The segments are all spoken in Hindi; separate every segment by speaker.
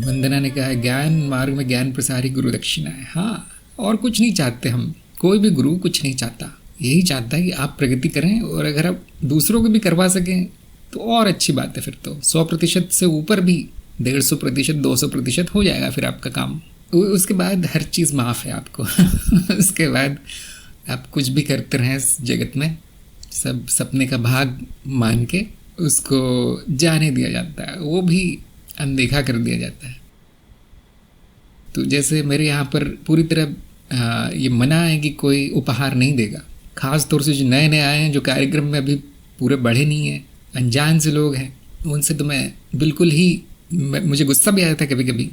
Speaker 1: वंदना ने कहा ज्ञान मार्ग में ज्ञान प्रसारी गुरु दक्षिणा है। हाँ, और कुछ नहीं चाहते हम, कोई भी गुरु कुछ नहीं चाहता, यही चाहता है कि आप प्रगति करें, और अगर आप दूसरों को भी करवा सकें तो और अच्छी बात है। फिर तो 100% से ऊपर भी 150%, 200% हो जाएगा फिर आपका काम। उसके बाद हर चीज़ माफ़ है आपको उसके बाद आप कुछ भी करते रहें इस जगत में, सब सपने का भाग मान के उसको जाने दिया जाता है, वो भी अनदेखा कर दिया जाता है। तो जैसे मेरे यहाँ पर पूरी तरह ये मना है कि कोई उपहार नहीं देगा, ख़ास तौर से जो नए नए आए हैं, जो कार्यक्रम में अभी पूरे बढ़े नहीं हैं, अनजान से लोग हैं, उनसे तो मैं बिल्कुल ही, मुझे गुस्सा भी आया था कभी कभी,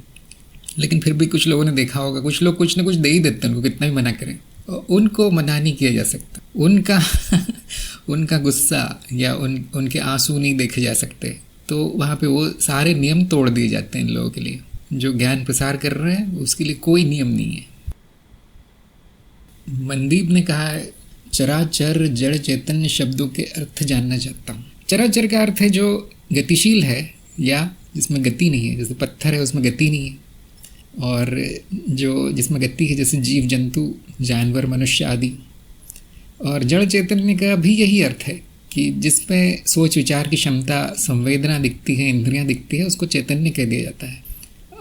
Speaker 1: लेकिन फिर भी कुछ लोगों ने देखा होगा, कुछ लोग कुछ ना कुछ दे ही देते हैं, उनको कितना भी मना करें, उनको मना नहीं किया जा सकता, उनका उनका गुस्सा या उनके आंसू नहीं देखे जा सकते। तो वहाँ पे वो सारे नियम तोड़ दिए जाते हैं इन लोगों के लिए। जो ज्ञान प्रसार कर रहे हैं उसके लिए कोई नियम नहीं है। मनदीप ने कहा है चराचर जड़ चैतन्य शब्दों के अर्थ जानना चाहता हूँ। चराचर का अर्थ है जो गतिशील है या जिसमें गति नहीं है, जैसे पत्थर है उसमें गति नहीं है, और जो जिसमें गति है जैसे जीव जंतु जानवर मनुष्य आदि। और जड़ चैतन्य का भी यही अर्थ है कि जिसमें सोच विचार की क्षमता, संवेदना दिखती है, इंद्रियां दिखती है, उसको चैतन्य कह दिया जाता है।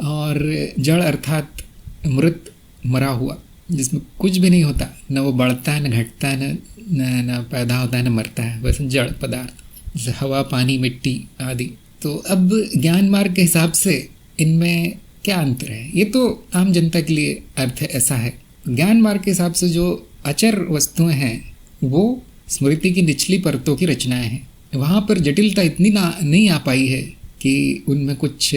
Speaker 1: और जड़ अर्थात मृत, मरा हुआ, जिसमें कुछ भी नहीं होता, न वो बढ़ता है, न घटता है, न पैदा होता है, न मरता है, वैसे जड़ पदार्थ जैसे हवा, पानी, मिट्टी आदि। तो अब ज्ञान मार्ग के हिसाब से इनमें क्या अंतर है, ये तो आम जनता के लिए अर्थ ऐसा है। ज्ञान मार्ग के हिसाब से जो अचर वस्तुएं हैं वो स्मृति की निचली परतों की रचनाएं हैं। वहाँ पर जटिलता इतनी नहीं आ पाई है कि उनमें कुछ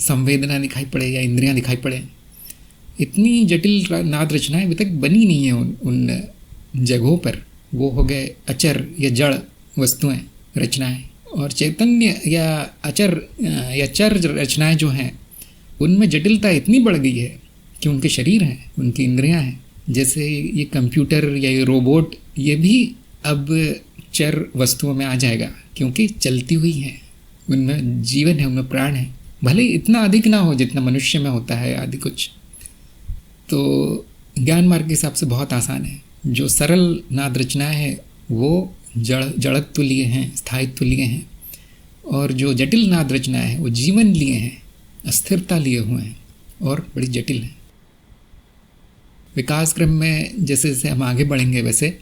Speaker 1: संवेदना दिखाई पड़े या इंद्रियां दिखाई पड़े। इतनी जटिल नाद रचनाएं अभी तक बनी नहीं है उन जगहों पर। वो हो गए अचर या जड़ वस्तुएं, रचनाएं। और चैतन्य या अचर या चर रचनाएं जो हैं उनमें जटिलता इतनी बढ़ गई है कि उनके शरीर हैं, उनकी इंद्रियां हैं। जैसे ये कंप्यूटर या ये रोबोट, ये भी अब चर वस्तुओं में आ जाएगा क्योंकि चलती हुई हैं, उनमें जीवन है, उनमें प्राण है, भले इतना अधिक ना हो जितना मनुष्य में होता है आदि कुछ। तो ज्ञान मार्ग के हिसाब से बहुत आसान है। जो सरल नाद रचनाएं हैं वो जड़त्व लिए हैं, स्थायित्व लिए हैं, और जो जटिल नाद रचनाएं हैं वो जीवन लिए हैं, अस्थिरता लिए हुए हैं और बड़ी जटिल हैं। विकास क्रम में जैसे जैसे हम आगे बढ़ेंगे वैसे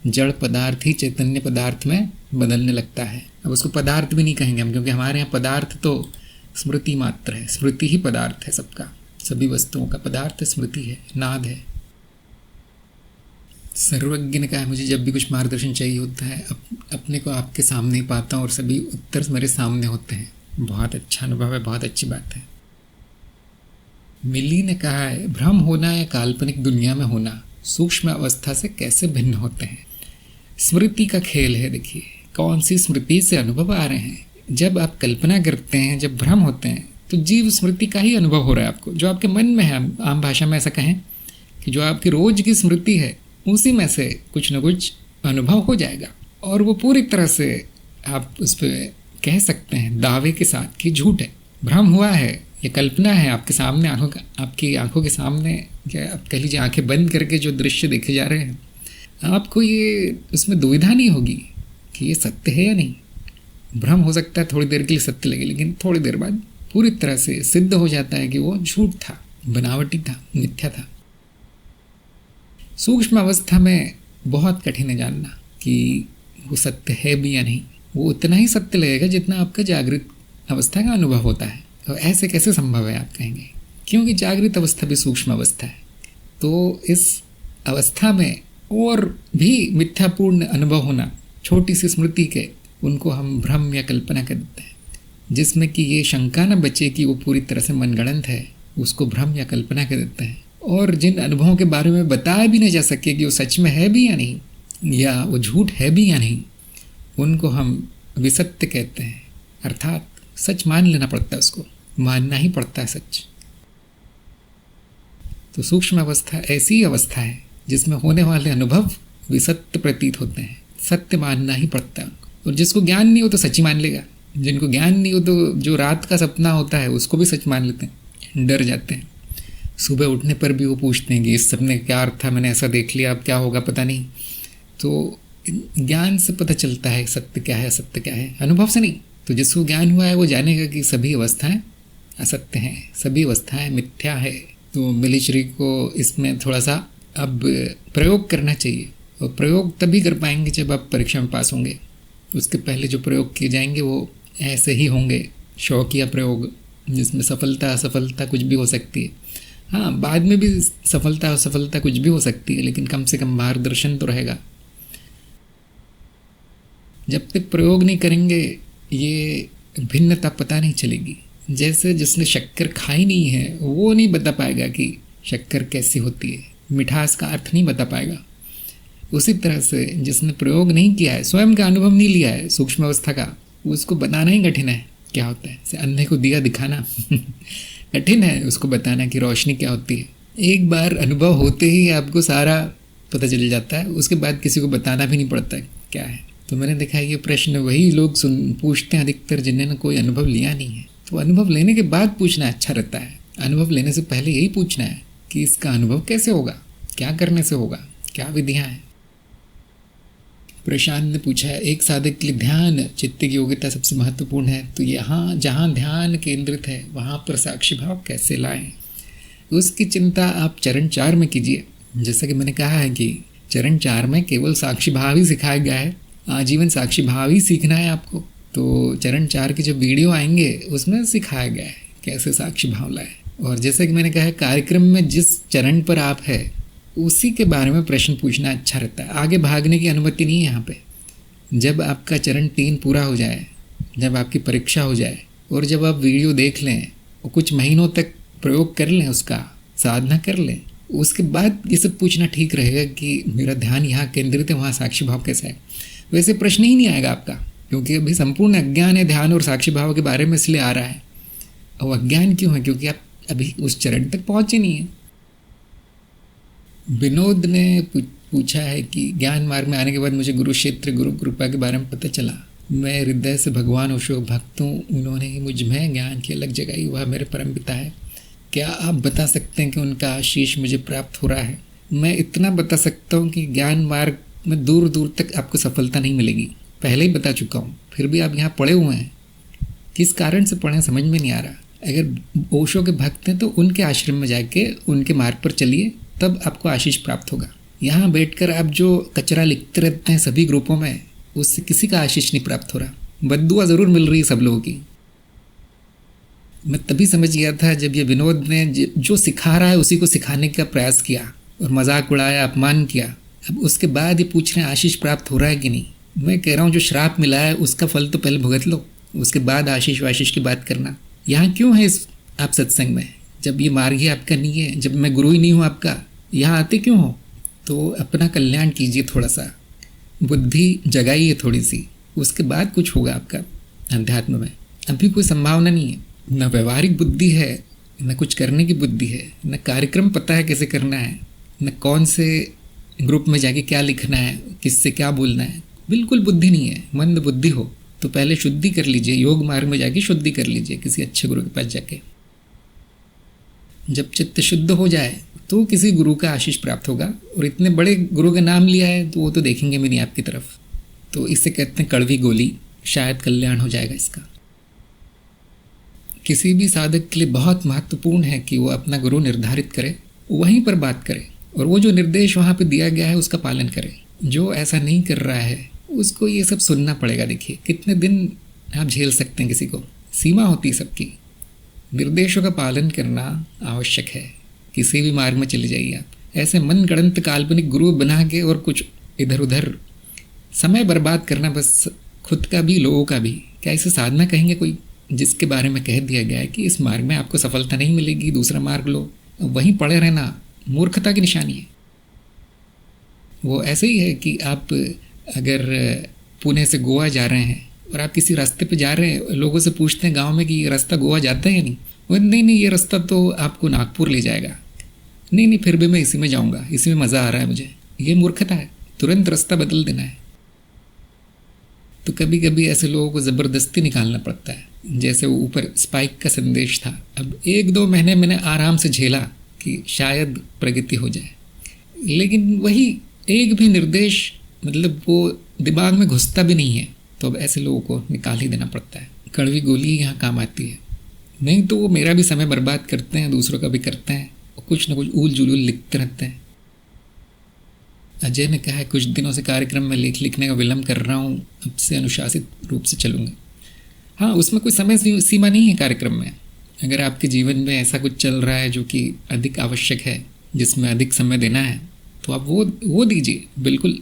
Speaker 1: जड़ पदार्थ ही चैतन्य पदार्थ में बदलने लगता है। अब उसको पदार्थ भी नहीं कहेंगे हम, क्योंकि हमारे यहाँ पदार्थ तो स्मृति मात्र है, स्मृति ही पदार्थ है सबका, सभी वस्तुओं का पदार्थ स्मृति है, नाद है। सर्वज्ञ ने कहा मुझे जब भी कुछ मार्गदर्शन चाहिए होता है अपने को आपके सामने ही पाता हूँ और सभी उत्तर मेरे सामने होते हैं। बहुत अच्छा अनुभव है, बहुत अच्छी बात है। मिली ने कहा है भ्रम होना या काल्पनिक दुनिया में होना सूक्ष्म अवस्था से कैसे भिन्न होते हैं। स्मृति का खेल है। देखिए कौन सी स्मृति से अनुभव आ रहे हैं। जब आप कल्पना करते हैं, जब भ्रम होते हैं, तो जीव स्मृति का ही अनुभव हो रहा है आपको, जो आपके मन में है। आम भाषा में ऐसा कहें कि जो आपकी रोज की स्मृति है उसी में से कुछ न कुछ अनुभव हो जाएगा, और वो पूरी तरह से आप उस पर कह सकते हैं दावे के साथ कि झूठ है, भ्रम हुआ है, ये कल्पना है आपके सामने, आपकी आंखों के सामने, क्या आप कह लीजिए आंखें बंद करके जो दृश्य देखे जा रहे हैं, आपको ये उसमें दुविधा नहीं होगी कि ये सत्य है या नहीं। भ्रम हो सकता है थोड़ी देर के लिए सत्य लगे, लेकिन थोड़ी देर बाद पूरी तरह से सिद्ध हो जाता है कि वो झूठ था, बनावटी था, मिथ्या था। सूक्ष्म अवस्था में बहुत कठिन है जानना कि वो सत्य है भी या नहीं। वो उतना ही सत्य लगेगा जितना आपका जागृत अवस्था का अनुभव होता है। तो ऐसे कैसे संभव है आप कहेंगे, क्योंकि जागृत अवस्था भी सूक्ष्म अवस्था है। तो इस अवस्था में और भी मिथ्यापूर्ण अनुभव होना, छोटी सी स्मृति के, उनको हम भ्रम या कल्पना कहते हैं। जिसमें कि ये शंका न बचे कि वो पूरी तरह से मनगढ़ंत है, उसको भ्रम या कल्पना कह देते हैं। और जिन अनुभवों के बारे में बताया भी नहीं जा सके कि वो सच में है भी या नहीं, या वो झूठ है भी या नहीं, उनको हम विसत्य कहते हैं। अर्थात सच मान लेना पड़ता है, उसको मानना ही पड़ता है सच। तो सूक्ष्म अवस्था ऐसी अवस्था है जिसमें होने वाले अनुभव विसत्य प्रतीत होते हैं, सत्य मानना ही पड़ता है। और जिसको ज्ञान नहीं हो तो सच ही मान लेगा, जिनको ज्ञान नहीं हो तो जो रात का सपना होता है उसको भी सच मान लेते हैं, डर जाते हैं। सुबह उठने पर भी वो पूछते हैं कि इस सपने का क्या अर्थ था, मैंने ऐसा देख लिया, अब क्या होगा पता नहीं। तो ज्ञान से पता चलता है सत्य क्या है असत्य क्या है, अनुभव से नहीं। तो जिसको ज्ञान हुआ है वो जानेगा कि सभी अवस्थाएं असत्य हैं, सभी अवस्थाएं मिथ्या है। तो मिलिश्री को इसमें थोड़ा सा अब प्रयोग करना चाहिए, और प्रयोग तभी कर पाएंगे जब आप परीक्षा में पास होंगे। उसके पहले जो प्रयोग किए जाएंगे वो ऐसे ही होंगे, शौकिया प्रयोग, जिसमें सफलता असफलता कुछ भी हो सकती है। हाँ, बाद में भी सफलता असफलता कुछ भी हो सकती है, लेकिन कम से कम मार्गदर्शन तो रहेगा। जब तक प्रयोग नहीं करेंगे ये भिन्नता पता नहीं चलेगी। जैसे जिसने शक्कर खाई नहीं है वो नहीं बता पाएगा कि शक्कर कैसी होती है, मिठास का अर्थ नहीं बता पाएगा। उसी तरह से जिसने प्रयोग नहीं किया है, स्वयं का अनुभव नहीं लिया है सूक्ष्म अवस्था का, उसको बताना ही कठिन है क्या होता है। जैसे अंधे को दिया दिखाना कठिन है उसको बताना कि रोशनी क्या होती है। एक बार अनुभव होते ही आपको सारा पता चल जाता है, उसके बाद किसी को बताना भी नहीं पड़ता क्या है। तो मैंने देखा ये प्रश्न वही लोग पूछते हैं अधिकतर जिन्होंने कोई अनुभव लिया नहीं है। तो अनुभव लेने के बाद पूछना अच्छा रहता है। अनुभव लेने से पहले यही पूछना है कि इसका अनुभव कैसे होगा, क्या करने से होगा, क्या विधियाँ हैं। प्रशांत ने पूछा है, एक साधक के लिए ध्यान चित्त की योग्यता सबसे महत्वपूर्ण है, तो यहाँ जहाँ ध्यान केंद्रित है वहाँ पर साक्षी भाव कैसे लाएं, उसकी चिंता आप चरण 4 में कीजिए। जैसा कि मैंने कहा है कि चरण 4 में केवल साक्षी भाव ही सिखाया गया है, आजीवन साक्षी भाव ही सीखना है आपको। तो चरण 4 के जो वीडियो आएंगे उसमें सिखाया गया है कैसे साक्षी भाव लाए। और जैसा कि मैंने कहा है, कार्यक्रम में जिस चरण पर आप है उसी के बारे में प्रश्न पूछना अच्छा रहता है। आगे भागने की अनुमति नहीं है यहाँ पे। जब आपका चरण 3 पूरा हो जाए, जब आपकी परीक्षा हो जाए और जब आप वीडियो देख लें और कुछ महीनों तक प्रयोग कर लें, उसका साधना कर लें, उसके बाद ये सब पूछना ठीक रहेगा कि मेरा ध्यान यहाँ केंद्रित है, वहाँ साक्षी भाव कैसा है। वैसे प्रश्न ही नहीं आएगा आपका, क्योंकि अभी संपूर्ण अज्ञान है ध्यान और साक्षी भाव के बारे में, इसलिए आ रहा है। और अज्ञान क्यों है? क्योंकि आप अभी उस चरण तक पहुँचे नहीं है। विनोद ने पूछा है कि ज्ञान मार्ग में आने के बाद मुझे गुरु क्षेत्र गुरु कृपा के बारे में पता चला। मैं हृदय से भगवान ओशो भक्त हूँ, उन्होंने ही मुझ में ज्ञान की अलग जगाई, वह मेरे परम पिता है। क्या आप बता सकते हैं कि उनका आशीष मुझे प्राप्त हो रहा है? मैं इतना बता सकता हूँ कि ज्ञान मार्ग में दूर दूर तक आपको सफलता नहीं मिलेगी, पहले ही बता चुका हूँ। फिर भी आप यहाँ पढ़े हुए हैं, किस कारण से पढ़े समझ में नहीं आ रहा। अगर ओशो के भक्त हैं तो उनके आश्रम में जाके उनके मार्ग पर चलिए, तब आपको आशीष प्राप्त होगा। यहाँ बैठकर आप जो कचरा लिखते रहते हैं सभी ग्रुपों में, उससे किसी का आशीष नहीं प्राप्त हो रहा। बद्दुआ ज़रूर मिल रही है सब लोगों की। मैं तभी समझ गया था जब ये विनोद ने जो सिखा रहा है उसी को सिखाने का प्रयास किया और मजाक उड़ाया, अपमान किया। अब उसके बाद ये पूछ रहे हैं आशीष प्राप्त हो रहा है कि नहीं। मैं कह रहा हूँ जो श्राप मिला है उसका फल तो पहले भुगत लो, उसके बाद आशीष वाशीष की बात करना। यहाँ क्यों है इस आप सत्संग में, जब ये मार्ग ही आपका नहीं है, जब मैं गुरु ही नहीं हूँ आपका, यहाँ आते क्यों हो? तो अपना कल्याण कीजिए, थोड़ा सा बुद्धि जगाइए थोड़ी सी, उसके बाद कुछ होगा आपका अध्यात्म में। अभी कोई संभावना नहीं है, न व्यवहारिक बुद्धि है, न कुछ करने की बुद्धि है, न कार्यक्रम पता है कैसे करना है, न कौन से ग्रुप में जाके क्या लिखना है, किससे क्या बोलना है, बिल्कुल बुद्धि नहीं है। मंद बुद्धि हो तो पहले शुद्धि कर लीजिए, योग मार्ग में जाके शुद्धि कर लीजिए किसी अच्छे गुरु के पास जाके। जब चित्त शुद्ध हो जाए तो किसी गुरु का आशीष प्राप्त होगा। और इतने बड़े गुरु का नाम लिया है तो वो तो देखेंगे भी नहीं आपकी तरफ। तो इसे कहते हैं कड़वी गोली, शायद कल्याण हो जाएगा इसका। किसी भी साधक के लिए बहुत महत्वपूर्ण है कि वो अपना गुरु निर्धारित करे, वहीं पर बात करे और वो जो निर्देश वहाँ पे दिया गया है उसका पालन करे। जो ऐसा नहीं कर रहा है उसको ये सब सुनना पड़ेगा। देखिए कितने दिन आप झेल सकते हैं, किसी को सीमा होती है सबकी। निर्देशों का पालन करना आवश्यक है। किसी भी मार्ग में चले जाइए आप, ऐसे मन गढ़ंत काल्पनिक गुरु बना के और कुछ इधर उधर समय बर्बाद करना, बस खुद का भी लोगों का भी। क्या इसे साधना कहेंगे कोई, जिसके बारे में कह दिया गया है कि इस मार्ग में आपको सफलता नहीं मिलेगी, दूसरा मार्ग लो, वहीं पड़े रहना मूर्खता की निशानी है। वो ऐसे ही है कि आप अगर पुणे से गोवा जा रहे हैं और आप किसी रास्ते पे जा रहे हैं, लोगों से पूछते हैं गांव में कि ये रास्ता गोवा जाता है या नहीं, वो नहीं ये रास्ता तो आपको नागपुर ले जाएगा। नहीं फिर भी मैं इसी में जाऊंगा, इसी में मज़ा आ रहा है मुझे। ये मूर्खता है, तुरंत रास्ता बदल देना है। तो कभी कभी ऐसे लोगों को ज़बरदस्ती निकालना पड़ता है। जैसे वो ऊपर स्पाइक का संदेश था, अब 1-2 महीने मैंने आराम से झेला कि शायद प्रगति हो जाए, लेकिन वही एक भी निर्देश मतलब वो दिमाग में घुसता भी नहीं है, तो अब ऐसे लोगों को निकाल ही देना पड़ता है। कड़वी गोली यहाँ काम आती है, नहीं तो वो मेरा भी समय बर्बाद करते हैं, दूसरों का भी करते हैं, कुछ ना कुछ ऊल जुलूल लिखते रहते हैं। अजय ने कहा है कुछ दिनों से कार्यक्रम में लेख लिखने का विलम्ब कर रहा हूँ, अब से अनुशासित रूप से चलूँगा। हाँ, उसमें कोई समय सीमा नहीं है कार्यक्रम में। अगर आपके जीवन में ऐसा कुछ चल रहा है जो कि अधिक आवश्यक है, जिसमें अधिक समय देना है, तो आप वो दीजिए, बिल्कुल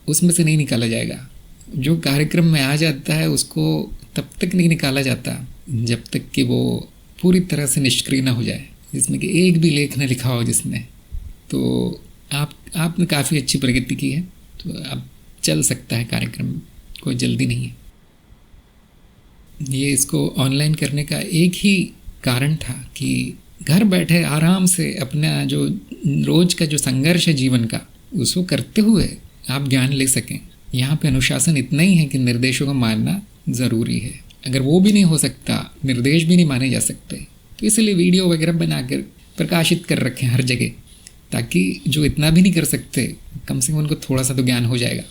Speaker 1: उसमें से नहीं निकाला जाएगा। जो कार्यक्रम में आ जाता है उसको तब तक नहीं निकाला जाता जब तक कि वो पूरी तरह से निष्क्रिय ना हो जाए, जिसमें कि एक भी लेख न लिखा हो जिसने। तो आपने काफ़ी अच्छी प्रगति की है, तो अब चल सकता है कार्यक्रम, कोई जल्दी नहीं है। ये इसको ऑनलाइन करने का एक ही कारण था कि घर बैठे आराम से अपना जो रोज का जो संघर्ष है जीवन का, उसको करते हुए आप ज्ञान ले सकें। यहाँ पे अनुशासन इतना ही है कि निर्देशों को मानना ज़रूरी है। अगर वो भी नहीं हो सकता, निर्देश भी नहीं माने जा सकते, तो इसलिए वीडियो वगैरह बनाकर प्रकाशित कर रखें हर जगह, ताकि जो इतना भी नहीं कर सकते कम से कम उनको थोड़ा सा तो ज्ञान हो जाएगा।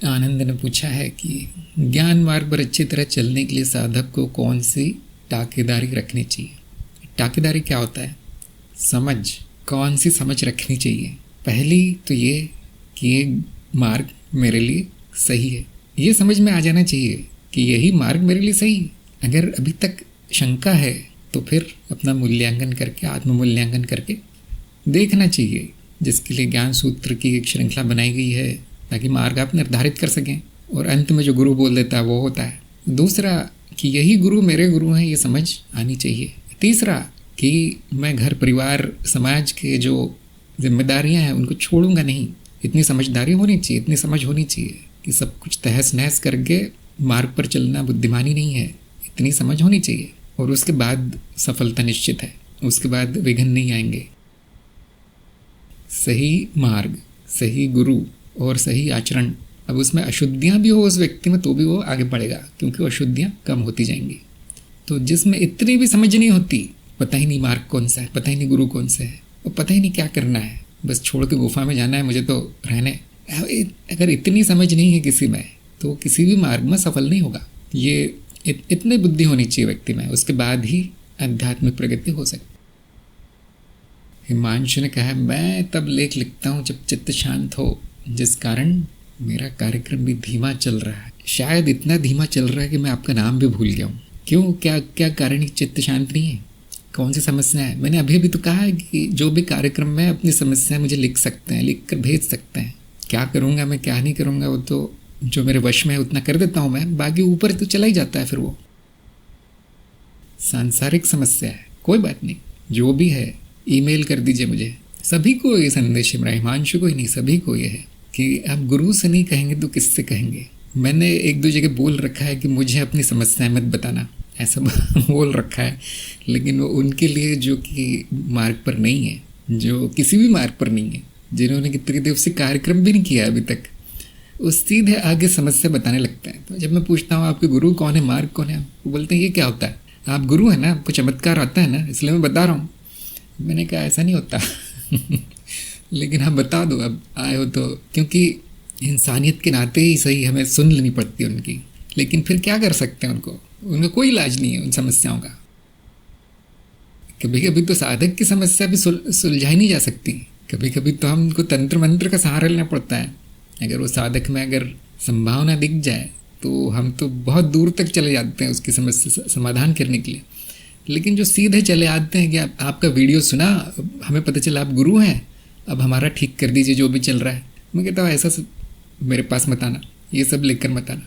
Speaker 1: आनंद ने पूछा है कि ज्ञान मार्ग पर अच्छी तरह चलने के लिए साधक को कौन सी टाकेदारी रखनी चाहिए। टाकेदारी क्या होता है? समझ। कौन सी समझ रखनी चाहिए? पहली तो ये कि ये मार्ग मेरे लिए सही है, ये समझ में आ जाना चाहिए कि यही मार्ग मेरे लिए सही है। अगर अभी तक शंका है तो फिर अपना मूल्यांकन करके, आत्ममूल्यांकन करके देखना चाहिए, जिसके लिए ज्ञान सूत्र की एक श्रृंखला बनाई गई है, ताकि मार्ग आप निर्धारित कर सकें। और अंत में जो गुरु बोल देता है वो होता है। दूसरा कि यही गुरु मेरे गुरु हैं, ये समझ आनी चाहिए। तीसरा कि मैं घर परिवार समाज के जो जिम्मेदारियां हैं उनको छोड़ूंगा नहीं। इतनी समझदारी होनी चाहिए, इतनी समझ होनी चाहिए कि सब कुछ तहस नहस करके मार्ग पर चलना बुद्धिमानी नहीं है। इतनी समझ होनी चाहिए, और उसके बाद सफलता निश्चित है, उसके बाद विघ्न नहीं आएंगे। सही मार्ग, सही गुरु और सही आचरण। अब उसमें अशुद्धियाँ भी हो उस व्यक्ति में तो भी वो आगे बढ़ेगा, क्योंकि वो अशुद्धियाँ कम होती जाएंगी। तो जिसमें इतनी भी समझ नहीं होती, पता ही नहीं मार्ग कौन सा है, पता ही नहीं गुरु कौन सा है, और पता ही नहीं क्या करना है, बस छोड़ के गुफा में जाना है मुझे तो रहने, अगर इतनी समझ नहीं है किसी में तो किसी भी मार्ग में सफल नहीं होगा। ये इतनी बुद्धि होनी चाहिए व्यक्ति में, उसके बाद ही आध्यात्मिक प्रगति हो सकती। हिमांशु ने कहा मैं तब लेख लिखता हूँ जब चित्त शांत हो, जिस कारण मेरा कार्यक्रम भी धीमा चल रहा है। शायद इतना धीमा चल रहा है कि मैं आपका नाम भी भूल गया हूँ। क्यों? क्या कारण है चित्त शांत नहीं है? कौन सी समस्या है? मैंने अभी भी तो कहा है कि जो भी कार्यक्रम में अपनी समस्या मुझे लिख सकते हैं, लिख कर भेज सकते हैं। क्या करूँगा मैं, क्या नहीं करूँगा, वो तो जो मेरे वश में है उतना कर देता हूँ मैं, बाकी ऊपर तो चला ही जाता है। फिर वो सांसारिक समस्या है, कोई बात नहीं, जो भी है ईमेल कर दीजिए मुझे। सभी को ये संदेश है, हिमांशु को ही नहीं, सभी को ये है कि आप गुरु से नहीं कहेंगे तो किससे कहेंगे। मैंने 1-2 जगह बोल रखा है कि मुझे अपनी समस्याएं मत बताना, ऐसा बोल रखा है, लेकिन वो उनके लिए जो कि मार्ग पर नहीं है, जो किसी भी मार्ग पर नहीं है, जिन्होंने कितने दिवसीय कार्यक्रम भी नहीं किया अभी तक, वो सीधे आगे समस्या बताने लगते हैं। तो जब मैं पूछता हूँ आपके गुरु कौन है, मार्ग कौन है, वो बोलते हैं ये क्या होता है, आप गुरु है ना, आपको चमत्कार आता है ना, इसलिए मैं बता रहा हूँ। मैंने कहा ऐसा नहीं होता लेकिन हाँ बता दो, अब आए हो तो, क्योंकि इंसानियत के नाते ही सही हमें सुन लेनी पड़ती है उनकी। लेकिन फिर क्या कर सकते हैं, उनका कोई इलाज नहीं है उन समस्याओं का। कभी कभी तो साधक की समस्या भी सुलझाई नहीं जा सकती, कभी कभी तो हम उनको तंत्र मंत्र का सहारा लेना पड़ता है। अगर वो साधक में अगर संभावना दिख जाए तो हम तो बहुत दूर तक चले जाते हैं उसकी समस्या समाधान करने के लिए। लेकिन जो सीधे चले आते हैं कि आपका वीडियो सुना, हमें पता चला आप गुरु हैं, अब हमारा ठीक कर दीजिए जो भी चल रहा है, मैं कहता हूँ ऐसा मेरे पास मत आना, ये सब लेकर मत आना।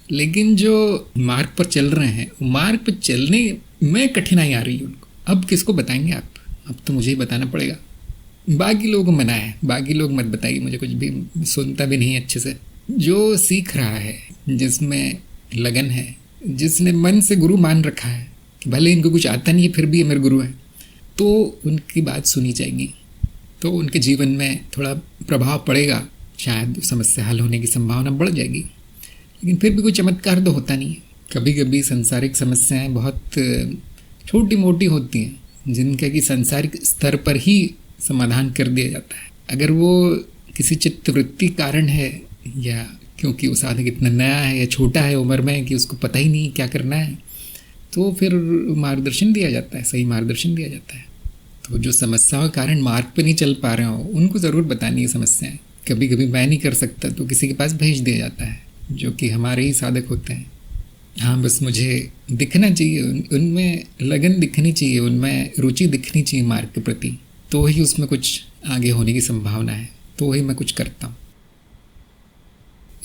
Speaker 1: लेकिन जो मार्ग पर चल रहे हैं, मार्ग पर चलने में कठिनाई आ रही है उनको, अब किसको बताएंगे आप? अब तो मुझे ही बताना पड़ेगा। बाकी लोगों को मना है, बाकी लोग मत बताइए मुझे, कुछ भी सुनता भी नहीं अच्छे से। जो सीख रहा है, जिसमें लगन है, जिसने मन से गुरु मान रखा है कि भले इनको कुछ आता नहीं है फिर भी ये मेरे गुरु हैं, तो उनकी बात सुनी जाएगी, तो उनके जीवन में थोड़ा प्रभाव पड़ेगा। शायद समस्या हल होने की संभावना बढ़ जाएगी। लेकिन फिर भी कोई चमत्कार तो होता नहीं है। कभी कभी सांसारिक समस्याएं बहुत छोटी मोटी होती हैं जिनका कि सांसारिक स्तर पर ही समाधान कर दिया जाता है। अगर वो किसी चित्तवृत्ति कारण है या क्योंकि वो साधक इतना नया है या छोटा है उम्र में कि उसको पता ही नहीं क्या करना है, तो फिर मार्गदर्शन दिया जाता है, सही मार्गदर्शन दिया जाता है। तो जो समस्याओं के कारण मार्ग पे नहीं चल पा रहे हो उनको ज़रूर बतानी है समस्याएं। कभी कभी मैं नहीं कर सकता तो किसी के पास भेज दिया जाता है जो कि हमारे ही साधक होते हैं। हाँ, बस मुझे दिखना चाहिए, उनमें लगन दिखनी चाहिए, उनमें रुचि दिखनी चाहिए मार्ग के प्रति, तो ही उसमें कुछ आगे होने की संभावना है, तो ही मैं कुछ करता हूँ।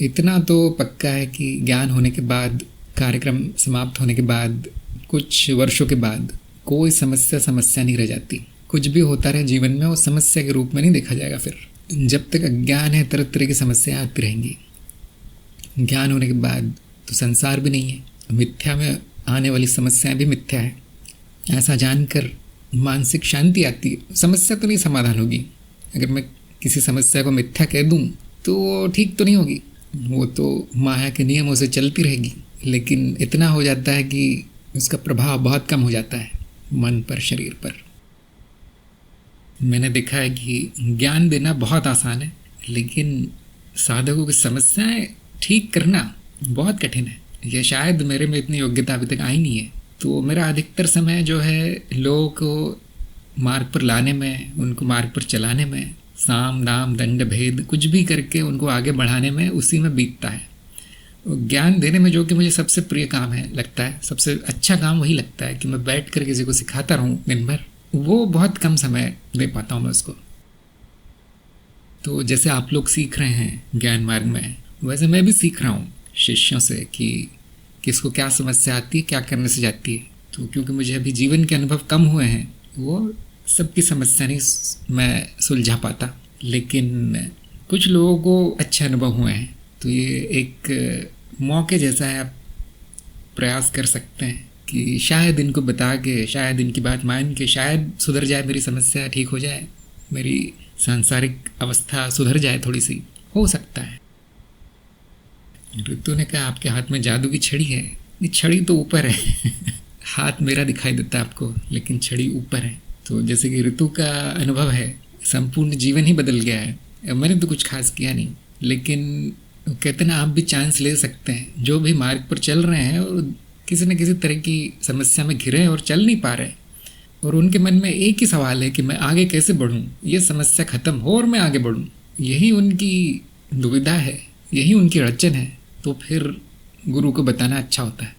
Speaker 1: इतना तो पक्का है कि ज्ञान होने के बाद, कार्यक्रम समाप्त होने के बाद, कुछ वर्षों के बाद कोई समस्या नहीं रह जाती। कुछ भी होता रहे जीवन में वो समस्या के रूप में नहीं देखा जाएगा। फिर जब तक अज्ञान है तरह तरह की समस्याएं आती रहेंगी। ज्ञान होने के बाद तो संसार भी नहीं है, मिथ्या में आने वाली समस्याएं भी मिथ्या है, ऐसा जानकर मानसिक शांति आती है। समस्या तो नहीं समाधान होगी। अगर मैं किसी समस्या को मिथ्या कह दूं तो ठीक तो नहीं होगी, वो तो माया के नियमों से चलती रहेगी। लेकिन इतना हो जाता है कि उसका प्रभाव बहुत कम हो जाता है मन पर, शरीर पर। मैंने देखा है कि ज्ञान देना बहुत आसान है, लेकिन साधकों की समस्याएं ठीक करना बहुत कठिन है। यह शायद मेरे में इतनी योग्यता अभी तक आई नहीं है। तो मेरा अधिकतर समय जो है लोगों को मार्ग पर लाने में, उनको मार्ग पर चलाने में, साम दाम दंड भेद कुछ भी करके उनको आगे बढ़ाने में, उसी में बीतता है। ज्ञान देने में जो कि मुझे सबसे प्रिय काम है, लगता है सबसे अच्छा काम वही लगता है कि मैं बैठ कर किसी को सिखाता रहूं दिन भर, वो बहुत कम समय दे पाता हूँ मैं उसको। तो जैसे आप लोग सीख रहे हैं ज्ञान मार्ग में, वैसे मैं भी सीख रहा हूँ शिष्यों से कि किसको क्या समस्या आती है, क्या करने से जाती है। तो क्योंकि मुझे अभी जीवन के अनुभव कम हुए हैं, वो सबकी समस्या नहीं मैं सुलझा पाता, लेकिन कुछ लोगों को अच्छे अनुभव हुए हैं। तो ये एक मौके जैसा है, आप प्रयास कर सकते हैं कि शायद इनको बता के, शायद इनकी बात मान के, शायद सुधर जाए मेरी समस्या, ठीक हो जाए, मेरी सांसारिक अवस्था सुधर जाए, थोड़ी सी हो सकता है। ऋतु ने कहा आपके हाथ में जादू की छड़ी है। ये छड़ी तो ऊपर है हाथ मेरा दिखाई देता है आपको, लेकिन छड़ी ऊपर है। तो जैसे कि ऋतु का अनुभव है, संपूर्ण जीवन ही बदल गया है। मैंने तो कुछ खास किया नहीं, लेकिन कहते ना आप भी चांस ले सकते हैं। जो भी मार्ग पर चल रहे हैं और किसी न किसी तरह की समस्या में घिरे हैं और चल नहीं पा रहे, और उनके मन में एक ही सवाल है कि मैं आगे कैसे बढ़ूं, ये समस्या ख़त्म हो और मैं आगे बढ़ूं, यही उनकी दुविधा है, यही उनकी अड़चन है। तो फिर गुरु को बताना अच्छा होता है।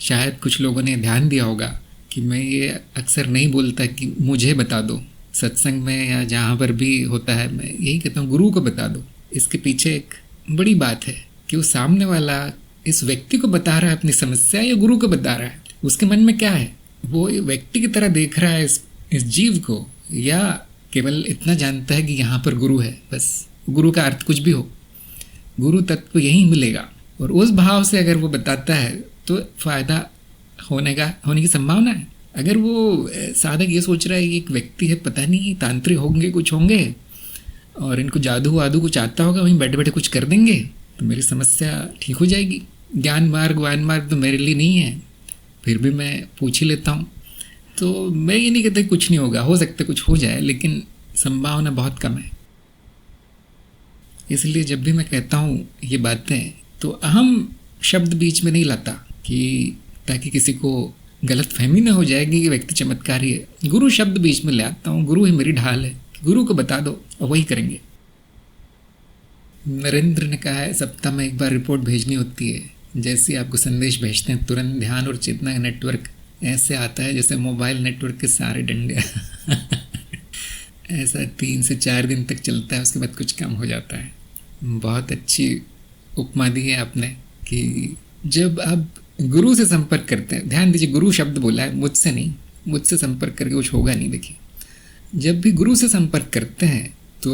Speaker 1: शायद कुछ लोगों ने ध्यान दिया होगा कि मैं ये अक्सर नहीं बोलता कि मुझे बता दो, सत्संग में या जहाँ पर भी होता है मैं यही कहता हूँ गुरु को बता दो। इसके पीछे एक बड़ी बात है कि वो सामने वाला इस व्यक्ति को बता रहा है अपनी समस्या या गुरु को बता रहा है, उसके मन में क्या है, वो व्यक्ति की तरह देख रहा है इस जीव को, या केवल इतना जानता है कि यहाँ पर गुरु है, बस गुरु का अर्थ कुछ भी हो, गुरु तत्व यही मिलेगा। और उस भाव से अगर वो बताता है तो फ़ायदा होने की संभावना है। अगर वो साधक ये सोच रहा है कि एक व्यक्ति है, पता नहीं तांत्रिक होंगे, कुछ होंगे और इनको जादू वादू कुछ आता होगा, वहीं बैठे बैठे कुछ कर देंगे तो मेरी समस्या ठीक हो जाएगी। ज्ञान मार्ग वान मार्ग तो मेरे लिए नहीं है, फिर भी मैं पूछ ही लेता हूँ। तो मैं ये नहीं कहता कुछ नहीं होगा, हो सकता है कुछ हो जाए, लेकिन संभावना बहुत कम है। इसलिए जब भी मैं कहता हूँ ये बातें तो अहम शब्द बीच में नहीं लाता कि ताकि किसी को गलत फहमी ना हो जाएगी कि व्यक्ति चमत्कारी है। गुरु शब्द बीच में ले आता हूँ, गुरु ही मेरी ढाल है, गुरु को बता दो और वही करेंगे। नरेंद्र ने कहा है सप्ताह में एक बार रिपोर्ट भेजनी होती है। जैसे आपको संदेश भेजते हैं तुरंत ध्यान और चेतना का नेटवर्क ऐसे आता है जैसे मोबाइल नेटवर्क के सारे डंडे ऐसा 3 से 4 दिन तक चलता है, उसके बाद कुछ कम हो जाता है। बहुत अच्छी उपमा दी है आपने कि जब आप गुरु से संपर्क करते हैं, ध्यान दीजिए गुरु शब्द बोला है, मुझसे नहीं, मुझसे संपर्क करके कुछ होगा नहीं। देखिए जब भी गुरु से संपर्क करते हैं तो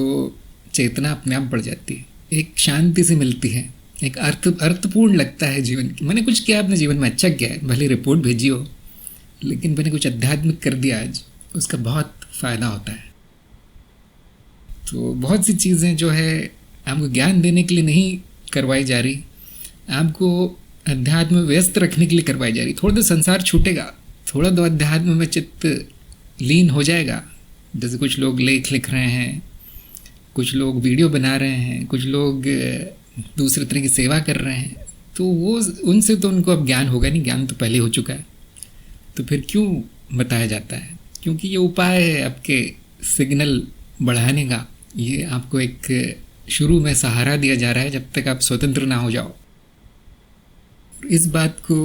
Speaker 1: चेतना अपने आप बढ़ जाती है, एक शांति से मिलती है, एक अर्थपूर्ण लगता है जीवन की। मैंने कुछ किया अपने जीवन में, अच्छा किया है, भले रिपोर्ट भेजी हो, लेकिन मैंने कुछ आध्यात्मिक कर दिया आज, उसका बहुत फ़ायदा होता है। तो बहुत सी चीज़ें जो है आपको ज्ञान देने के लिए नहीं करवाई जा रही, आपको अध्यात्म में व्यस्त रखने के लिए करवाई जा रही। थोड़ा तो संसार छूटेगा, थोड़ा तो अध्यात्म में चित्त लीन हो जाएगा। जैसे कुछ लोग लेख लिख रहे हैं, कुछ लोग वीडियो बना रहे हैं, कुछ लोग दूसरे तरह की सेवा कर रहे हैं, तो वो उनसे तो उनको अब ज्ञान होगा नहीं, ज्ञान तो पहले हो चुका है। तो फिर क्यों बताया जाता है? क्योंकि ये उपाय है आपके सिग्नल बढ़ाने का। ये आपको एक शुरू में सहारा दिया जा रहा है जब तक आप स्वतंत्र ना हो जाओ। इस बात को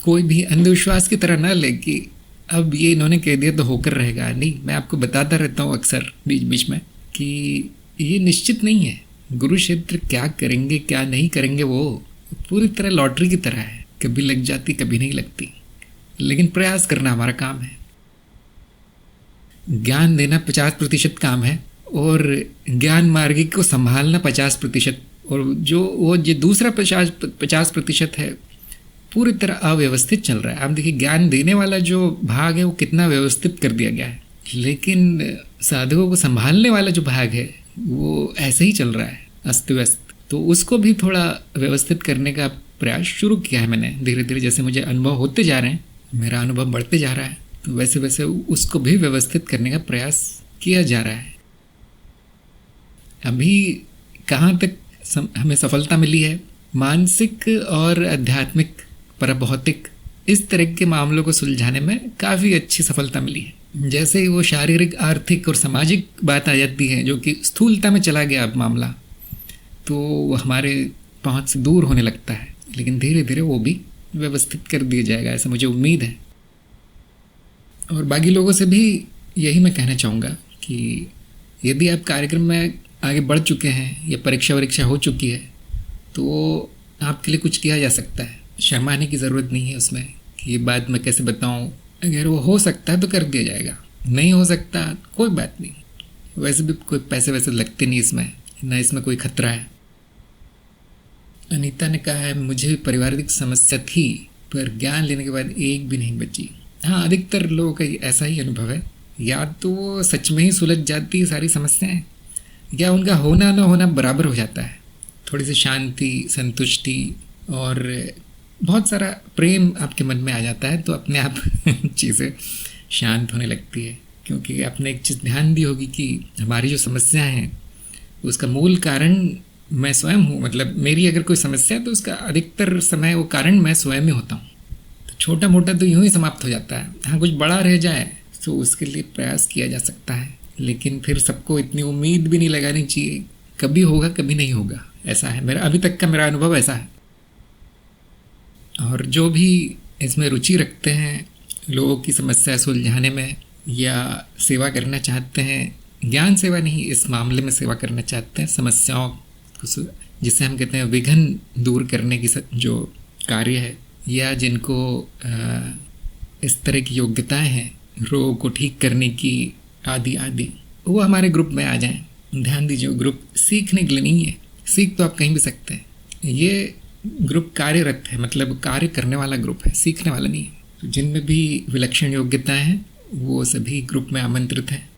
Speaker 1: कोई भी अंधविश्वास की तरह ना ले कि अब ये इन्होंने कह दिया तो होकर रहेगा। नहीं, मैं आपको बताता रहता हूँ अक्सर बीच बीच में कि ये निश्चित नहीं है। गुरु क्षेत्र क्या करेंगे क्या नहीं करेंगे वो पूरी तरह लॉटरी की तरह है, कभी लग जाती कभी नहीं लगती, लेकिन प्रयास करना हमारा काम है। ज्ञान देना 50% काम है और ज्ञान मार्गी को संभालना 50%, और जो दूसरा 50% है पूरी तरह अव्यवस्थित चल रहा है। आप देखिए ज्ञान देने वाला जो भाग है वो कितना व्यवस्थित कर दिया गया है, लेकिन साधकों को संभालने वाला जो भाग है वो ऐसे ही चल रहा है अस्त व्यस्त। तो उसको भी थोड़ा व्यवस्थित करने का प्रयास शुरू किया है मैंने धीरे धीरे। जैसे मुझे अनुभव होते जा रहे हैं, मेरा अनुभव बढ़ते जा रहा है, तो वैसे वैसे उसको भी व्यवस्थित करने का प्रयास किया जा रहा है। अभी कहाँ तक हमें सफलता मिली है? मानसिक और आध्यात्मिक परभौतिक इस तरह के मामलों को सुलझाने में काफ़ी अच्छी सफलता मिली है। जैसे ही वो शारीरिक, आर्थिक और सामाजिक बात आ जाती है, जो कि स्थूलता में चला गया अब मामला, तो हमारे पहुंच से दूर होने लगता है, लेकिन धीरे धीरे वो भी व्यवस्थित कर दिया जाएगा, ऐसा मुझे उम्मीद है। और बाकी लोगों से भी यही मैं कहना चाहूँगा कि यदि आप कार्यक्रम में आगे बढ़ चुके हैं या परीक्षा वरीक्षा हो चुकी है, तो आपके लिए कुछ किया जा सकता है। शर्माने की ज़रूरत नहीं है उसमें कि ये बात मैं कैसे बताऊँ। अगर वो हो सकता है तो कर दिया जाएगा, नहीं हो सकता कोई बात नहीं। वैसे भी कोई पैसे वैसे लगते नहीं इसमें, ना इसमें कोई खतरा है। अनीता ने कहा है मुझे भी पारिवारिक समस्या थी, पर ज्ञान लेने के बाद एक भी नहीं बची। हाँ, अधिकतर लोगों का ऐसा ही अनुभव है। या तो वो सच में ही सुलझ जाती है सारी समस्याएं, या उनका होना ना होना बराबर हो जाता है। थोड़ी सी शांति, संतुष्टि और बहुत सारा प्रेम आपके मन में आ जाता है, तो अपने आप चीज़ें शांत होने लगती है। क्योंकि आपने एक चीज़ ध्यान दी होगी कि हमारी जो समस्याएं हैं उसका मूल कारण मैं स्वयं हूँ। मतलब मेरी अगर कोई समस्या है तो उसका अधिकतर समय वो कारण मैं स्वयं ही होता हूँ। तो छोटा मोटा तो यूँ ही समाप्त हो जाता है। हाँ, कुछ बड़ा रह जाए तो उसके लिए प्रयास किया जा सकता है, लेकिन फिर सबको इतनी उम्मीद भी नहीं लगानी चाहिए। कभी होगा कभी नहीं होगा, ऐसा है मेरा अभी तक का मेरा अनुभव ऐसा है। और जो भी इसमें रुचि रखते हैं, लोगों की समस्या सुलझाने में या सेवा करना चाहते हैं, ज्ञान सेवा नहीं, इस मामले में सेवा करना चाहते हैं, समस्याओं को जिसे हम कहते हैं विघ्न दूर करने की जो कार्य है, या जिनको इस तरह की योग्यताएं हैं रोग को ठीक करने की आदि आदि, वो हमारे ग्रुप में आ जाएं। ध्यान दीजिए, ग्रुप सीखने के लिए नहीं है। सीख तो आप कहीं भी सकते हैं। ये ग्रुप कार्यरत है, मतलब कार्य करने वाला ग्रुप है, सीखने वाला नहीं है। तो जिनमें भी विलक्षण योग्यताएं हैं वो सभी ग्रुप में आमंत्रित हैं।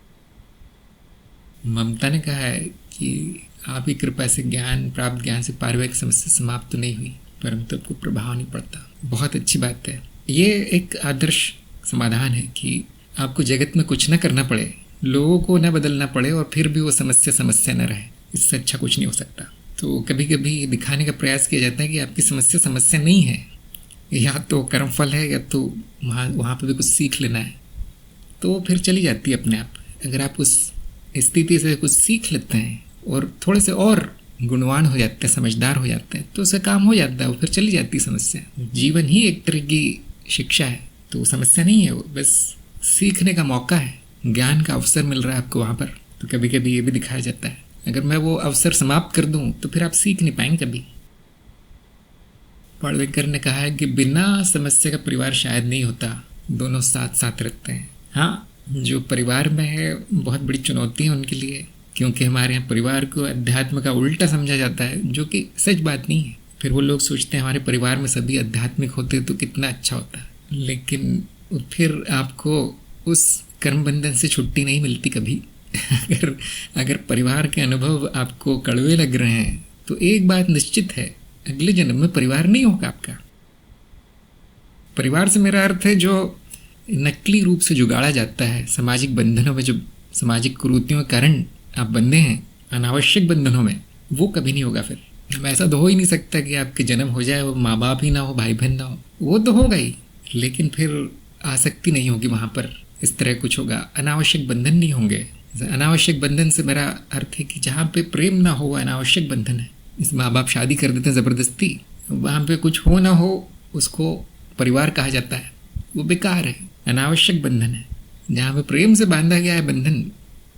Speaker 1: ममता ने कहा है कि आप ही कृपा से प्राप्त ज्ञान से पारिवारिक समस्या समाप्त तो नहीं हुई, परंतु आपको प्रभाव नहीं पड़ता। बहुत अच्छी बात है। ये एक आदर्श समाधान है कि आपको जगत में कुछ न करना पड़े, लोगों को न बदलना पड़े, और फिर भी वो समस्या न रहे। इससे अच्छा कुछ नहीं हो सकता। तो कभी कभी दिखाने का प्रयास किया जाता है कि आपकी समस्या नहीं है, या तो कर्मफल है, या तो वहाँ पर भी कुछ सीख लेना है, तो फिर चली जाती है अपने आप। अगर आप उस स्थिति से कुछ सीख लेते हैं और थोड़े से और गुणवान हो जाते हैं, समझदार हो जाते हैं, तो उससे काम हो जाता है, वो फिर चली जाती है समस्या। जीवन ही एक तरह की शिक्षा है, तो समस्या नहीं है, वो बस सीखने का मौका है, ज्ञान का अवसर मिल रहा है आपको वहाँ पर। तो कभी कभी ये भी दिखाया जाता है, अगर मैं वो अवसर समाप्त कर दूँ तो फिर आप सीख नहीं पाएंगे कभी। पाड़वेकर ने कहा है कि बिना समस्या का परिवार शायद नहीं होता, दोनों साथ साथ रखते हैं। हाँ, जो परिवार में है बहुत बड़ी चुनौती है उनके लिए, क्योंकि हमारे यहाँ परिवार को अध्यात्म का उल्टा समझा जाता है, जो कि सच बात नहीं है। फिर वो लोग सोचते हैं हमारे परिवार में सभी आध्यात्मिक होते तो कितना अच्छा होता, लेकिन फिर आपको उस कर्म बंधन से छुट्टी नहीं मिलती कभी। अगर अगर परिवार के अनुभव आपको कड़वे लग रहे हैं तो एक बात निश्चित है, अगले जन्म में परिवार नहीं होगा आपका। परिवार से मेरा अर्थ है जो नकली रूप से जुगाड़ा जाता है सामाजिक बंधनों में, जो सामाजिक कुरीतियों के कारण आप बंधे हैं अनावश्यक बंधनों में, वो कभी नहीं होगा। फिर ऐसा तो हो ही नहीं सकता कि आपके जन्म हो जाए, वो माँ बाप ही ना हो, भाई बहन ना हो, वो तो होगा ही, लेकिन फिर आसक्ति नहीं होगी वहाँ पर, इस तरह कुछ होगा, अनावश्यक बंधन नहीं होंगे। अनावश्यक बंधन से मेरा अर्थ है कि जहाँ पे प्रेम ना हो अनावश्यक बंधन है। इस माँ बाप शादी कर देते हैं ज़बरदस्ती, वहाँ पे कुछ हो ना हो उसको परिवार कहा जाता है, वो बेकार है, अनावश्यक बंधन है। जहाँ पे प्रेम से बांधा गया है बंधन,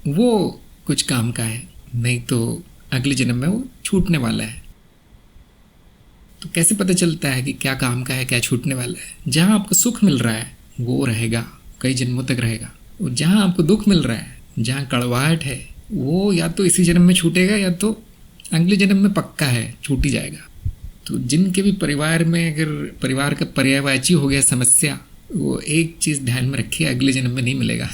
Speaker 1: वो कुछ काम का है, नहीं तो अगले जन्म में वो छूटने वाला है। तो कैसे पता चलता है कि क्या काम का है, क्या छूटने वाला है? जहाँ आपको सुख मिल रहा है वो रहेगा, कई जन्मों तक रहेगा, और जहाँ आपको दुख मिल रहा है, जहाँ कड़वाहट है, वो या तो इसी जन्म में छूटेगा या तो अगले जन्म में पक्का है छूट ही जाएगा। तो जिनके भी परिवार में अगर परिवार का पर्यायवाची हो गया समस्या, वो एक चीज़ ध्यान में रखिए, अगले जन्म में नहीं मिलेगा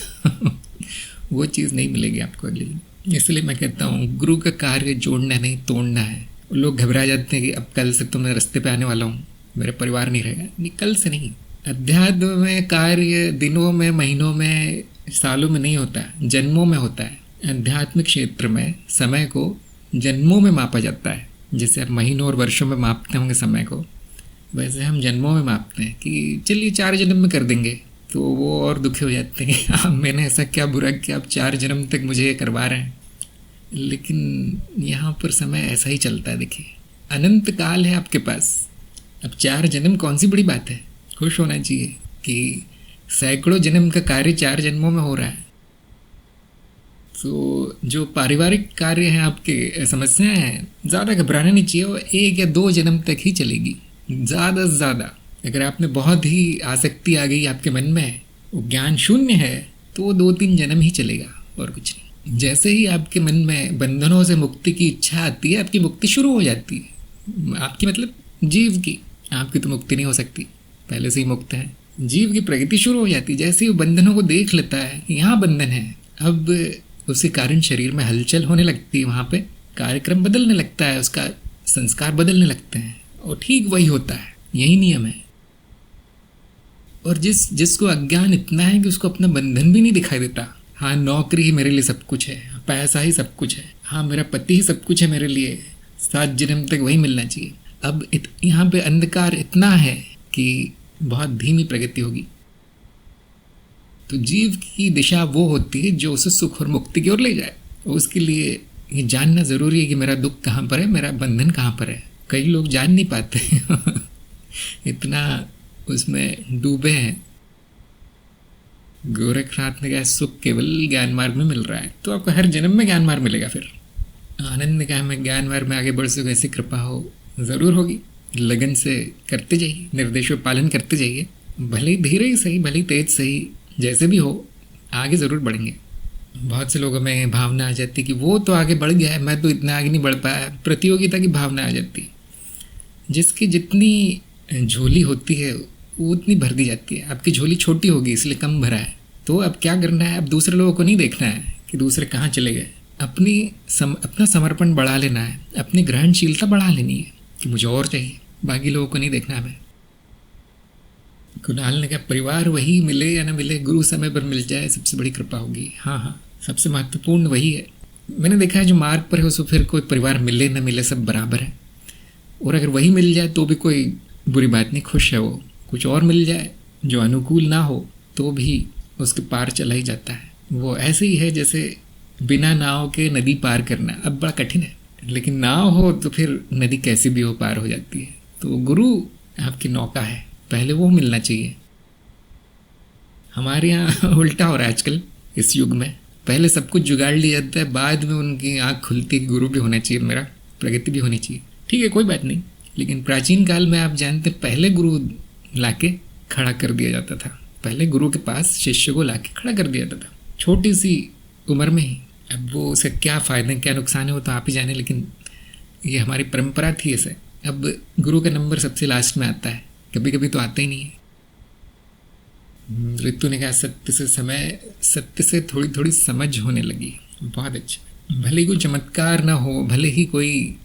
Speaker 1: वो चीज़ नहीं मिलेगी आपको अगले जन्म। इसलिए मैं कहता हूँ गुरु का कार्य जोड़ना नहीं तोड़ना है। लोग घबरा जाते हैं कि अब कल से तो मैं रास्ते पे आने वाला हूँ, मेरा परिवार नहीं रहेगा। नहीं, कल से नहीं। अध्यात्म में कार्य दिनों में, महीनों में, सालों में नहीं होता है, जन्मों में होता है। आध्यात्मिक क्षेत्र में समय को जन्मों में मापा जाता है। जैसे आप महीनों और वर्षों में मापते होंगे समय को, वैसे हम जन्मों में मापते हैं कि चलिए 4 जन्म में कर देंगे। तो वो और दुखी हो जाते हैं कि मैंने ऐसा क्या बुरा किया आप 4 जन्म तक मुझे ये करवा रहे हैं। लेकिन यहाँ पर समय ऐसा ही चलता है। देखिए, अनंत काल है आपके पास। अब 4 जन्म कौन सी बड़ी बात है? खुश होना चाहिए कि सैकड़ों जन्म का कार्य 4 जन्मों में हो रहा है। तो जो पारिवारिक कार्य हैं आपके, समस्याएं हैं, ज़्यादा घबराना नहीं चाहिए। वो 1 या 2 जन्म तक ही चलेगी, ज़्यादा से ज़्यादा। अगर आपने बहुत ही आसक्ति आ गई आपके मन में, वो ज्ञान शून्य है, तो वो 2-3 जन्म ही चलेगा और कुछ नहीं। जैसे ही आपके मन में बंधनों से मुक्ति की इच्छा आती है, आपकी मुक्ति शुरू हो जाती है। आपकी मतलब जीव की, आपकी तो मुक्ति नहीं हो सकती, पहले से ही मुक्त है। जीव की प्रगति शुरू हो जाती है। जैसे ही वो बंधनों को देख लेता है कि यहाँ बंधन है, अब उसके कारण शरीर में हलचल होने लगती है, वहाँ पे कार्यक्रम बदलने लगता है, उसका संस्कार बदलने लगते हैं, और ठीक वही होता है। यही नियम है। और जिसको अज्ञान इतना है कि उसको अपना बंधन भी नहीं दिखाई देता। हाँ, नौकरी ही मेरे लिए सब कुछ है, पैसा ही सब कुछ है, हाँ मेरा पति ही सब कुछ है मेरे लिए, 7 जन्म तक वही मिलना चाहिए। अब यहाँ पे अंधकार इतना है कि बहुत धीमी प्रगति होगी। तो जीव की दिशा वो होती है जो उसे सुख और मुक्ति की ओर ले जाए। और उसके लिए ये जानना ज़रूरी है कि मेरा दुख कहाँ पर है, मेरा बंधन कहाँ पर है। कई लोग जान नहीं पाते इतना उसमें डूबे हैं। गोरखनाथ ने कहा सुख केवल ज्ञान मार्ग में मिल रहा है, तो आपको हर जन्म में ज्ञान मार्ग मिलेगा। फिर आनंद ने कहा मैं ज्ञान मार्ग में आगे बढ़ सकूँ, ऐसी कृपा हो, ज़रूर होगी। लगन से करते जाइए, निर्देशों पालन करते जाइए, भले ही धीरे ही सही, भले ही तेज सही, जैसे भी हो आगे ज़रूर बढ़ेंगे। बहुत से लोगों में भावना आ जाती है कि वो तो आगे बढ़ गया है, मैं तो इतना आगे नहीं बढ़ पाया। प्रतियोगिता की भावना आ जाती है। जिसकी जितनी झोली होती है वो उतनी भर दी जाती है। आपकी झोली छोटी होगी इसलिए कम भरा है। तो अब क्या करना है, अब दूसरे लोगों को नहीं देखना है कि दूसरे कहाँ चले गए, अपना समर्पण बढ़ा लेना है, अपनी ग्रहणशीलता बढ़ा लेनी है कि मुझे और चाहिए, बाकी लोगों को नहीं देखना हमें। कुणाल ने कहा परिवार वही मिले या ना मिले, गुरु समय पर मिल जाए सबसे बड़ी कृपा होगी। हाँ, सबसे महत्वपूर्ण वही है। मैंने देखा है जो मार्ग पर है उसको फिर कोई परिवार मिले ना मिले सब बराबर है। और अगर वही मिल जाए तो भी कोई बुरी बात नहीं, खुश है वो। कुछ और मिल जाए जो अनुकूल ना हो तो भी उसके पार चला ही जाता है। वो ऐसे ही है जैसे बिना नाव के नदी पार करना अब बड़ा कठिन है, लेकिन नाव हो तो फिर नदी कैसे भी हो पार हो जाती है। तो गुरु आपकी नौका है, पहले वो मिलना चाहिए। हमारे यहाँ उल्टा हो रहा है आजकल इस युग में। पहले सब कुछ जुगाड़ लिया जाता है, बाद में उनकी आँख खुलती है, गुरु भी होना चाहिए, मेरा प्रगति भी होनी चाहिए। ठीक है, कोई बात नहीं। लेकिन प्राचीन काल में आप जानते पहले गुरु लाके खड़ा कर दिया जाता था। पहले गुरु के पास शिष्य को लाके खड़ा कर दिया जाता था, छोटी सी उम्र में ही। अब वो उसे क्या फ़ायदे क्या नुकसान है वो तो आप ही जाने, लेकिन ये हमारी परंपरा थी ऐसे। अब गुरु का नंबर सबसे लास्ट में आता है, कभी कभी तो आता ही नहीं है। ऋतु ने कहा सत्य से थोड़ी थोड़ी समझ होने लगी। बहुत अच्छा। भले ही कोई चमत्कार ना हो, भले ही कोई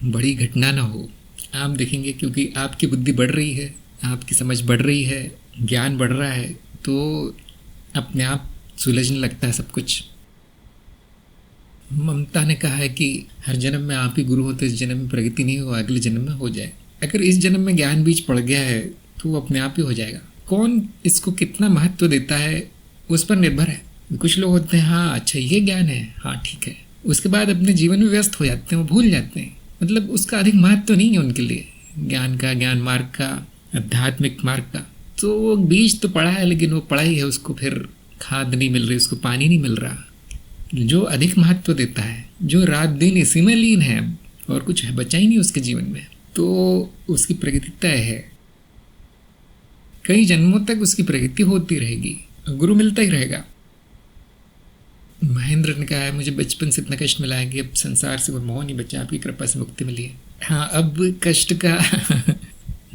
Speaker 1: बड़ी घटना ना हो, आप देखेंगे क्योंकि आपकी बुद्धि बढ़ रही है, आपकी समझ बढ़ रही है, ज्ञान बढ़ रहा है, तो अपने आप सुलझने लगता है सब कुछ। ममता ने कहा है कि हर जन्म में आप ही गुरु हो, तो इस जन्म में प्रगति नहीं हो, अगले जन्म में हो जाए। अगर इस जन्म में ज्ञान बीज पड़ गया है तो वो अपने आप ही हो जाएगा। कौन इसको कितना महत्व देता है उस पर निर्भर है। कुछ लोग होते हैं, हाँ अच्छा ये ज्ञान है, हाँ ठीक है, उसके बाद अपने जीवन में व्यस्त हो जाते हैं, वो भूल जाते हैं, मतलब उसका अधिक महत्व नहीं है उनके लिए, ज्ञान का, ज्ञान मार्ग का, आध्यात्मिक मार्ग का। तो वो बीज तो पड़ा है, लेकिन वो पड़ा ही है, उसको फिर खाद नहीं मिल रही, उसको पानी नहीं मिल रहा। जो अधिक महत्व देता है, जो रात दिन इसी में लीन है और कुछ है बचा ही नहीं उसके जीवन में, तो उसकी प्रगति तय है। कई जन्मों तक उसकी प्रगति होती रहेगी, गुरु मिलता ही रहेगा। महेंद्र ने कहा है, मुझे बचपन से इतना कष्ट मिला है कि अब संसार से कोई मोह नहीं बचा, आपकी कृपा से मुक्ति मिली है। हाँ, अब कष्ट का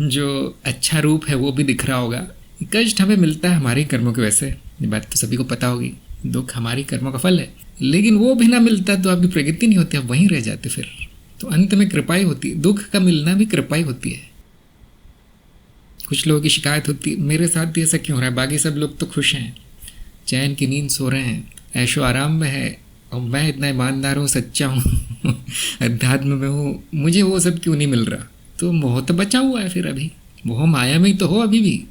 Speaker 1: जो अच्छा रूप है वो भी दिख रहा होगा। कष्ट हमें मिलता है हमारे कर्मों की वजह से, ये बात तो सभी को पता होगी। दुख हमारी कर्मों का फल है, लेकिन वो भी ना मिलता तो आपकी प्रगति नहीं होती, आप वहीं रह जाते फिर। तो अंत में कृपा ही होती है, दुख का मिलना भी कृपा ही होती है। कुछ लोगों की शिकायत होती है, मेरे साथ भी ऐसा क्यों हो रहा है, बाकी सब लोग तो खुश हैं, चैन की नींद सो रहे हैं, ऐशो आराम में है, और मैं इतना ईमानदार हूँ, सच्चा हूँ, अध्यात्म में हूँ, मुझे वो सब क्यों नहीं मिल रहा। तो मोह तो बचा हुआ है, फिर अभी मोह माया में ही तो हो अभी भी।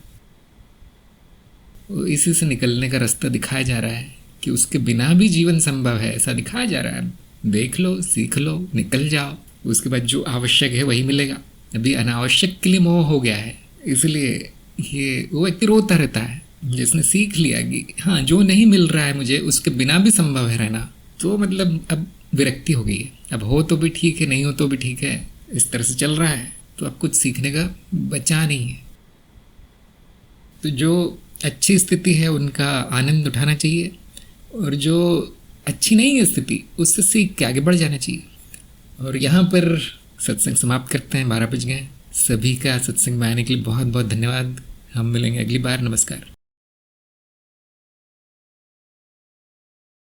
Speaker 1: इसी से निकलने का रास्ता दिखाया जा रहा है कि उसके बिना भी जीवन संभव है, ऐसा दिखाया जा रहा है। देख लो, सीख लो, निकल जाओ, उसके बाद जो आवश्यक है वही मिलेगा। अभी अनावश्यक के लिए मोह हो गया है, इसलिए ये वो व्यक्ति रोता रहता है। जिसने सीख लिया कि हाँ जो नहीं मिल रहा है मुझे, उसके बिना भी संभव है रहना, तो मतलब अब विरक्ति हो गई है। अब हो तो भी ठीक है, नहीं हो तो भी ठीक है, इस तरह से चल रहा है, तो अब कुछ सीखने का बचा नहीं है। तो जो अच्छी स्थिति है उनका आनंद उठाना चाहिए, और जो अच्छी नहीं है स्थिति उससे सीख के आगे बढ़ जाना चाहिए। और यहाँ पर सत्संग समाप्त करते हैं, 12 बज गए। सभी का सत्संग में आने के लिए बहुत बहुत धन्यवाद। हम मिलेंगे अगली बार। नमस्कार।